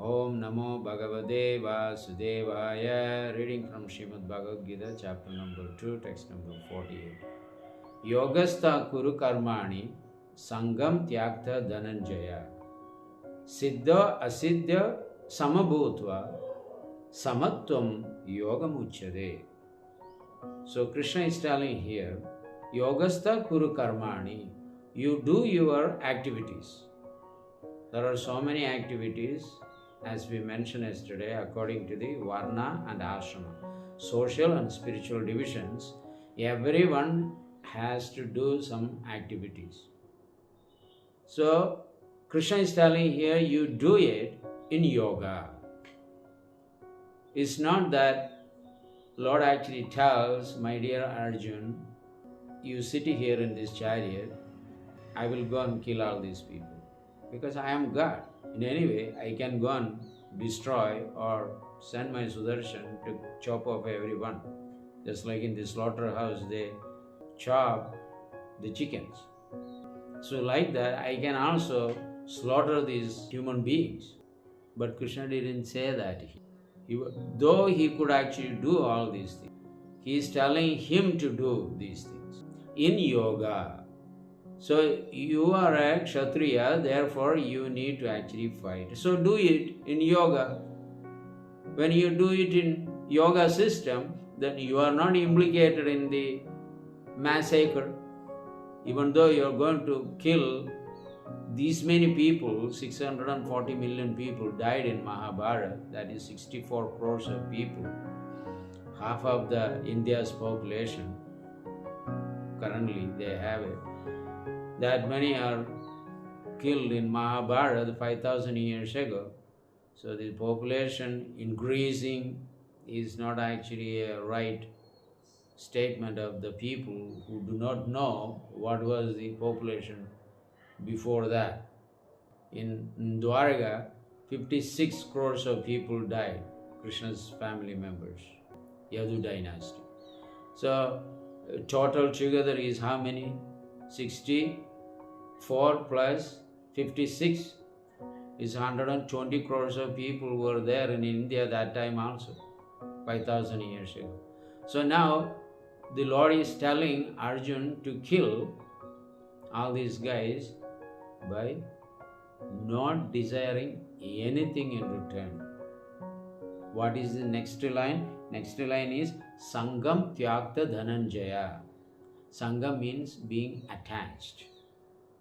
Om Namo Bhagavate Vasudevaya. Reading from Bhagavad-Gita, chapter number 2, text number 48. Yogastha Kuru Karmani Sangam Tyakta Dhananjaya Siddha Asiddha Samabhutva Samatvam Yogamuchade. So Krishna is telling here, Yogastha Kuru Karmani, you do your activities. There are so many activities, as we mentioned yesterday, according to the Varna and Ashrama, social and spiritual divisions. Everyone has to do some activities. So, Krishna is telling here, you do it in yoga. It's not that Lord actually tells, my dear Arjun, you sit here in this chariot, I will go and kill all these people. Because I am God. In any way, I can go and destroy or send my Sudarshan to chop off everyone. Just like in the slaughterhouse, they chop the chickens. So like that, I can also slaughter these human beings. But Krishna didn't say that. Though he could actually do all these things, he is telling him to do these things in yoga. So you are a Kshatriya, therefore you need to actually fight. So do it in yoga. When you do it in yoga system, then you are not implicated in the massacre. Even though you are going to kill these many people, 640 million people died in Mahabharata, that is 64 crores of people, half of the India's population, currently they have it. That many are killed in Mahabharata 5,000 years ago. So the population increasing is not actually a right statement of the people who do not know what was the population before that. In Dwarka, 56 crores of people died, Krishna's family members, Yadu dynasty. So total together is how many? 64 plus 56 is 120 crores of people were there in India that time also, 5,000 years ago. So now the Lord is telling Arjun to kill all these guys by not desiring anything in return. What is the next line? Next line is Sangam Tyakta Dhananjaya. Sangam means being attached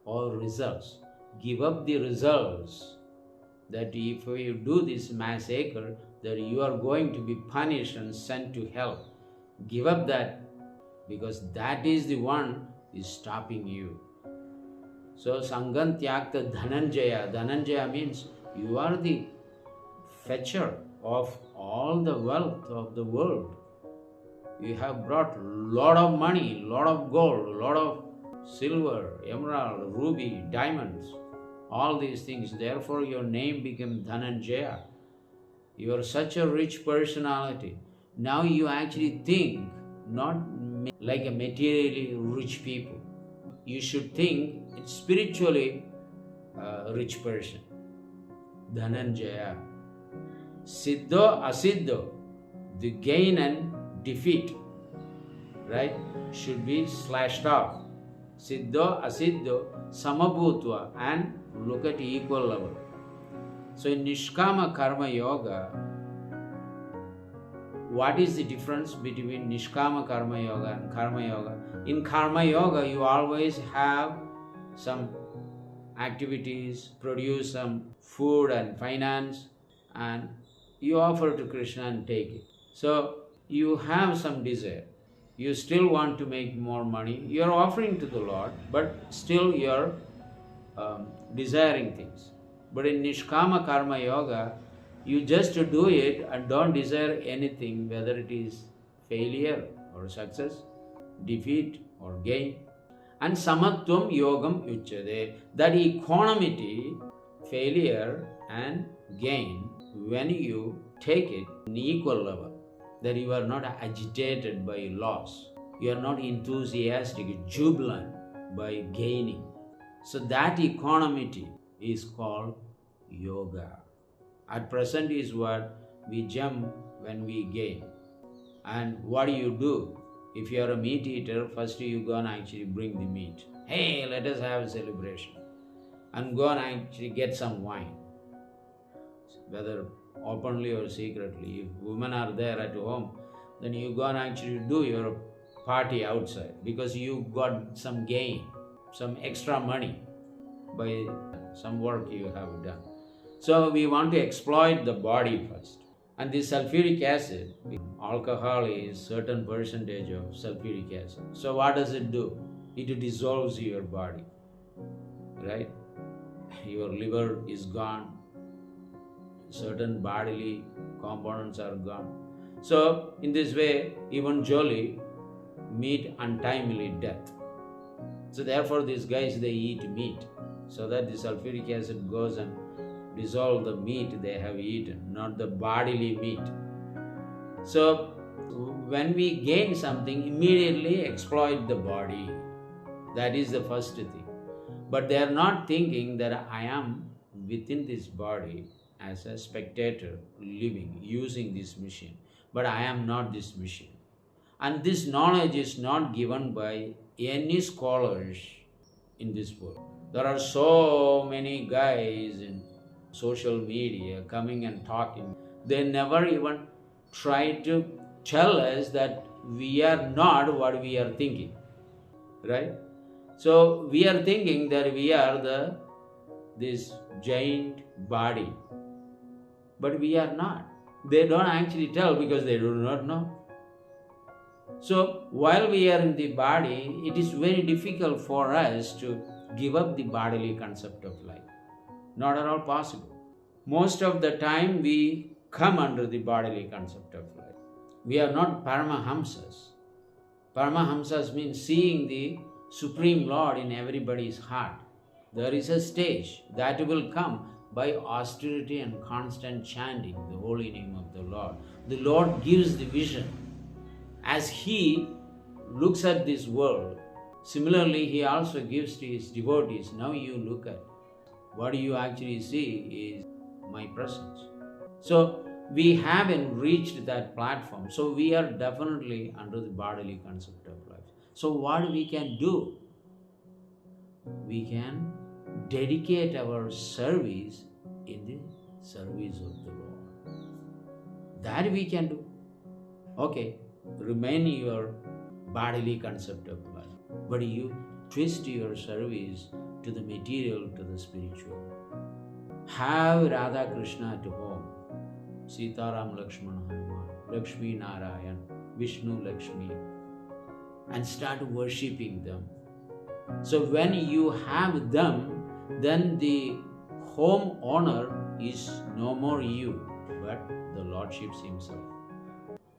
or results. Give up the results that if you do this massacre, that you are going to be punished and sent to hell. Give up that, because that is the one is stopping you. So Sangam Tyakta Dhananjaya. Dhananjaya means you are the fetcher of all the wealth of the world. You have brought lot of money, lot of gold, lot of silver, emerald, ruby, diamonds, all these things. Therefore, your name became Dhananjaya. You are such a rich personality. Now you actually think not like a materially rich people. You should think it's spiritually rich person. Dhananjaya. Siddho asiddho, the gain and defeat, right, should be slashed off. Siddho asiddho samabhutva, and look at equal level. So in Nishkama Karma Yoga, what is the difference between Nishkama Karma Yoga and Karma Yoga? In Karma Yoga, you always have some activities, produce some food and finance, and you offer to Krishna and take it. So you have some desire. You still want to make more money. You are offering to the Lord, but still you are desiring things. But in Nishkama Karma Yoga, you just do it and don't desire anything, whether it is failure or success, defeat or gain. And Samatvam Yogam Uchade, that equanimity, failure and gain, when you take it in equal level, that you are not agitated by loss, you are not enthusiastic, jubilant by gaining. So that equanimity is called yoga. At present is what we jump when we gain. And what do? If you are a meat eater, first you go and actually bring the meat. Hey, let us have a celebration. And go and actually get some wine. Whether openly or secretly. If women are there at home, then you go and actually do your party outside because you got some gain, some extra money by some work you have done. So we want to exploit the body first. And this sulfuric acid, alcohol is certain percentage of sulfuric acid. So what does it do? It dissolves your body, right? Your liver is gone. Certain bodily components are gone. So in this way, even Jolly meet untimely death. So therefore these guys, they eat meat so that the sulfuric acid goes and dissolve the meat they have eaten, not the bodily meat. So when we gain something, immediately exploit the body. That is the first thing. But they are not thinking that I am within this body as a spectator living, using this machine. But I am not this machine. And this knowledge is not given by any scholars in this world. There are so many guys in social media coming and talking. They never even try to tell us that we are not what we are thinking, right? So we are thinking that we are this giant body, but we are not. They don't actually tell because they do not know. So while we are in the body, it is very difficult for us to give up the bodily concept of life. Not at all possible. Most of the time we come under the bodily concept of life. We are not Paramahamsas. Paramahamsas means seeing the Supreme Lord in everybody's heart. There is a stage that will come by austerity and constant chanting the holy name of the Lord. The Lord gives the vision. As He looks at this world, similarly He also gives to His devotees. Now you look at what you actually see is my presence. So we haven't reached that platform. So we are definitely under the bodily concept of life. So what we can do? We can dedicate our service in the service of the Lord. That we can do. Okay, remain your bodily concept of life, but you twist your service to the material, to the spiritual. Have Radha Krishna at home, Sita Ram Lakshmana Hanuman, Lakshmi Narayan, Vishnu Lakshmi, and start worshipping them. So when you have them, then the home owner is no more you, but the Lordship Himself.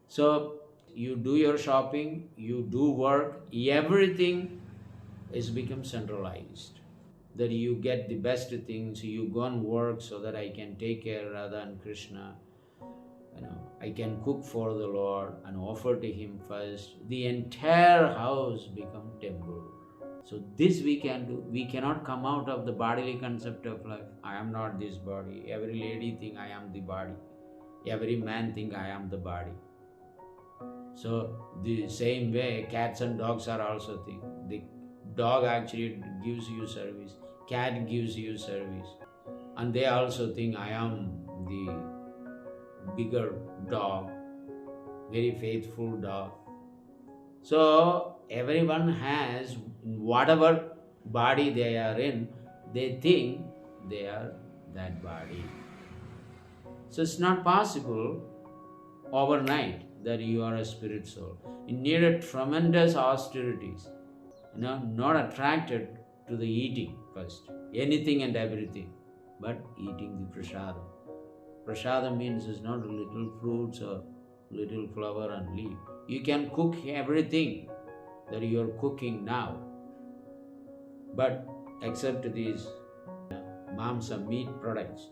So you do your shopping, you do work, everything is become centralized. That you get the best things, you go and work so that I can take care of Radha and Krishna. I can cook for the Lord and offer to Him first. The entire house become temple. So this we can do. We cannot come out of the bodily concept of life. I am not this body. Every lady think I am the body. Every man think I am the body. So the same way cats and dogs are also think. The dog actually gives you service. Cat gives you service. And they also think I am the bigger dog, very faithful dog. So everyone has, whatever body they are in, they think they are that body. So it's not possible overnight that you are a spirit soul. You needed tremendous austerities. Not attracted to the eating first, anything and everything, but eating the prasadam. Prasadam means it's not little fruits or little flower and leaf. You can cook everything that you are cooking now, but except these mamsa, meat products,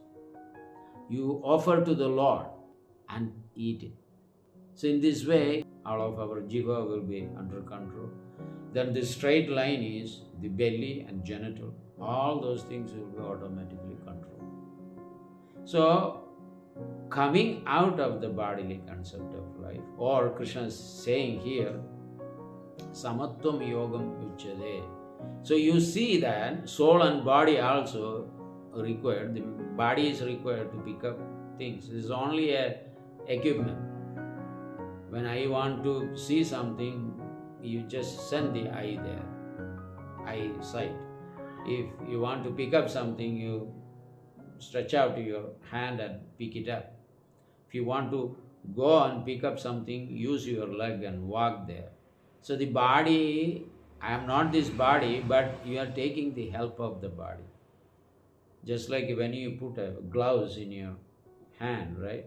you offer to the Lord and eat it. So in this way, all of our jiva will be under control. Then the straight line is the belly and genital. All those things will be automatically controlled. So coming out of the bodily concept of life. Or Krishna is saying here, Samatvam Yogam Uchade. So you see that soul and body also required, the body is required to pick up things. It is only a equipment. When I want to see something, you just send the eye there, eyesight. If you want to pick up something, you stretch out your hand and pick it up. If you want to go and pick up something, use your leg and walk there. So the body, I am not this body, but you are taking the help of the body. Just like when you put a gloves in your hand, right?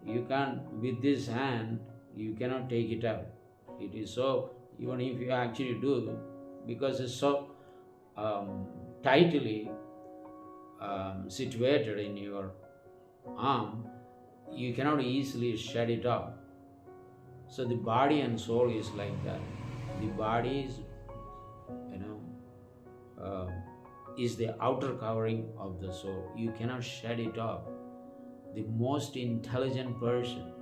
You can't, with this hand, you cannot take it out. It is so, even if you actually do, because it's so tightly situated in your arm, you cannot easily shut it off. So the body and soul is like that. The body is, is the outer covering of the soul. You cannot shut it off. The most intelligent person,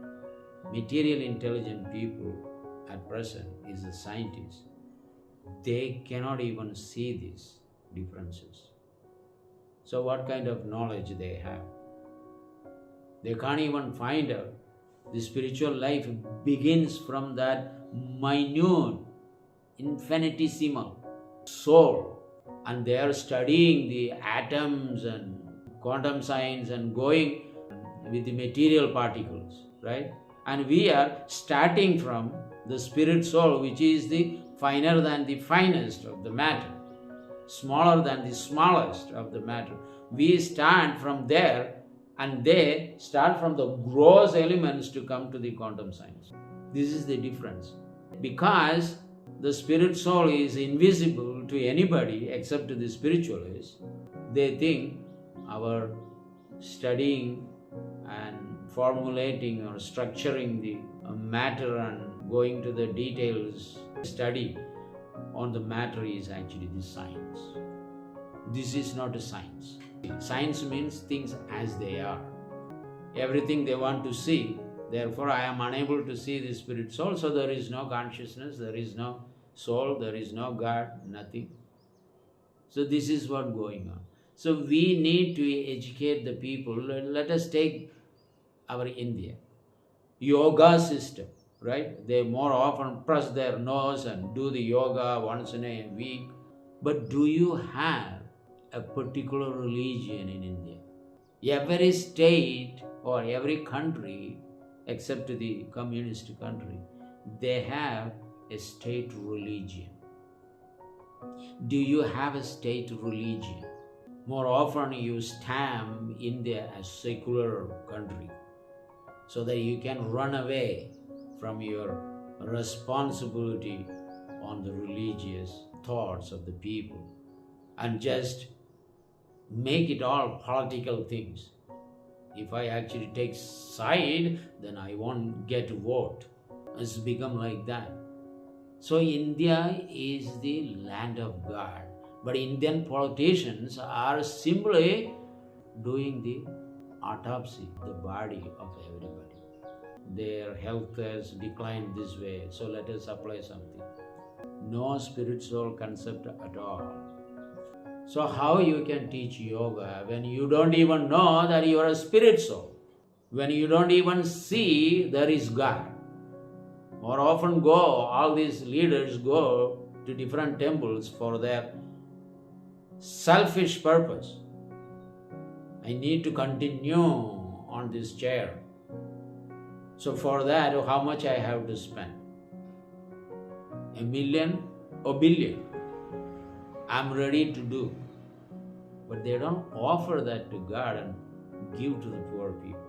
material intelligent people at present is the scientists. They cannot even see these differences. So what kind of knowledge they have? They can't even find out. The spiritual life begins from that minute, infinitesimal soul. And they are studying the atoms and quantum science and going with the material particles, right? And we are starting from the spirit soul, which is the finer than the finest of the matter, smaller than the smallest of the matter. We start from there, and they start from the gross elements to come to the quantum science. This is the difference. Because the spirit soul is invisible to anybody except to the spiritualists, they think our studying and formulating or structuring the matter and going to the details study on the matter is actually the science. This is not a science. Science means things as they are. Everything they want to see. Therefore, I am unable to see the spirit soul, so there is no consciousness, there is no soul, there is no God, nothing. So this is what going on. So we need to educate the people. Let us take our India. Yoga system, right? They more often press their nose and do the yoga once in a week. But do you have a particular religion in India? Every state or every country, except the communist country, they have a state religion. Do you have a state religion? More often you stamp India as secular country so that you can run away from your responsibility on the religious thoughts of the people and just make it all political things. If I actually take side, then I won't get a vote. It's become like that. So India is the land of God. But Indian politicians are simply doing the autopsy of the body of everybody. Their health has declined this way, so let us apply something. No spiritual concept at all. So how you can teach yoga when you don't even know that you are a spirit soul? When you don't even see there is God? More often all these leaders go to different temples for their selfish purpose. I need to continue on this chair. So for that, how much I have to spend? $1 million or $1 billion? I'm ready to do. But they don't offer that to God and give to the poor people.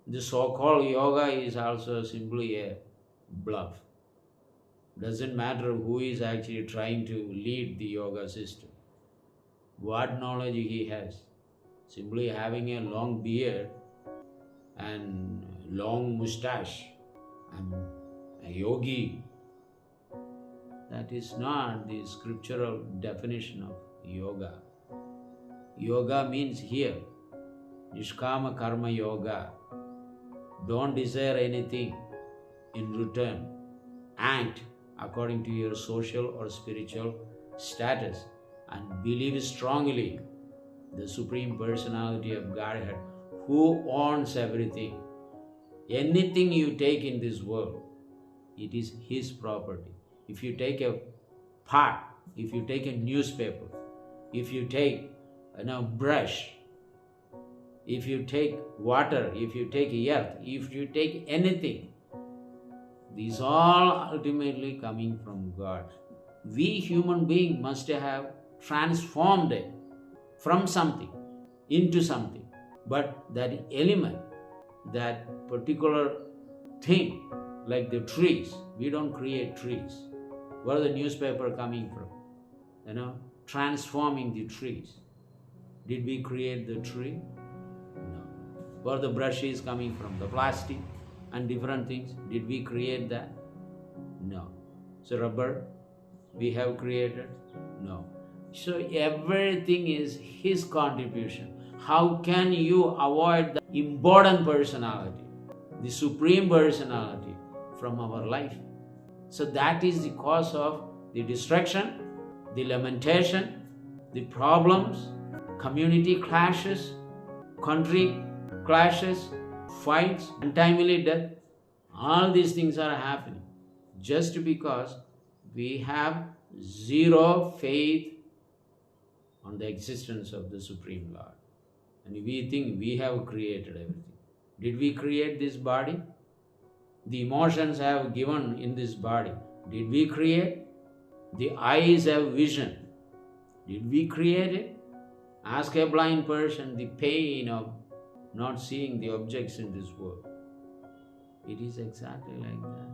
The so-called yoga is also simply a bluff. Doesn't matter who is actually trying to lead the yoga system. What knowledge he has. Simply having a long beard and long mustache and a yogi. That is not the scriptural definition of yoga. Yoga means here Nishkama Karma Yoga. Don't desire anything in return. Act according to your social or spiritual status and believe strongly the Supreme Personality of Godhead who owns everything. Anything you take in this world, it is His property. If you take a pot, if you take a newspaper, if you take a brush, if you take water, if you take earth, if you take anything, these all ultimately coming from God. We human beings must have transformed it from something into something. But that element, that particular thing, like the trees, we don't create trees. Where the newspaper coming from? Transforming the trees. Did we create the tree? No. Where the brush is coming from? The plastic and different things. Did we create that? No. So rubber, we have created? No. So everything is His contribution. How can you avoid the important personality, the Supreme Personality from our life? So that is the cause of the destruction, the lamentation, the problems, community clashes, country clashes, fights, untimely death. All these things are happening just because we have zero faith on the existence of the Supreme Lord. And we think we have created everything. Did we create this body? The emotions have given in this body. Did we create? The eyes have vision. Did we create it? Ask a blind person the pain of not seeing the objects in this world. It is exactly like that.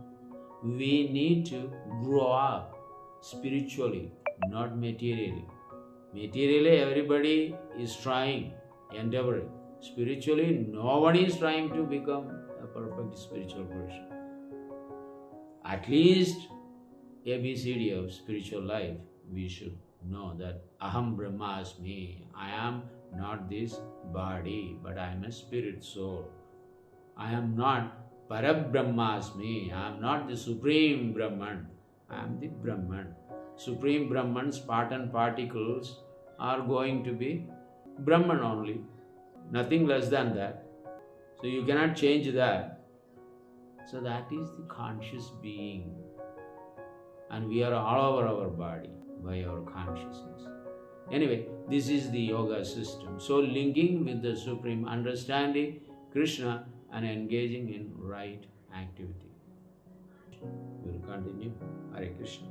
We need to grow up spiritually, not materially. Materially, everybody is trying, endeavoring. Spiritually, no one is trying to become a perfect spiritual person. At least ABCD of spiritual life, we should know that Aham Brahmasmi. I am not this body, but I am a spirit soul. I am not Parabrahmasmi. I am not the Supreme Brahman. I am the Brahman. Supreme Brahman's part and particles are going to be Brahman only. Nothing less than that. So you cannot change that. So that is the conscious being. And we are all over our body by our consciousness. Anyway, this is the yoga system. So linking with the Supreme, understanding Krishna and engaging in right activity. We will continue. Hare Krishna.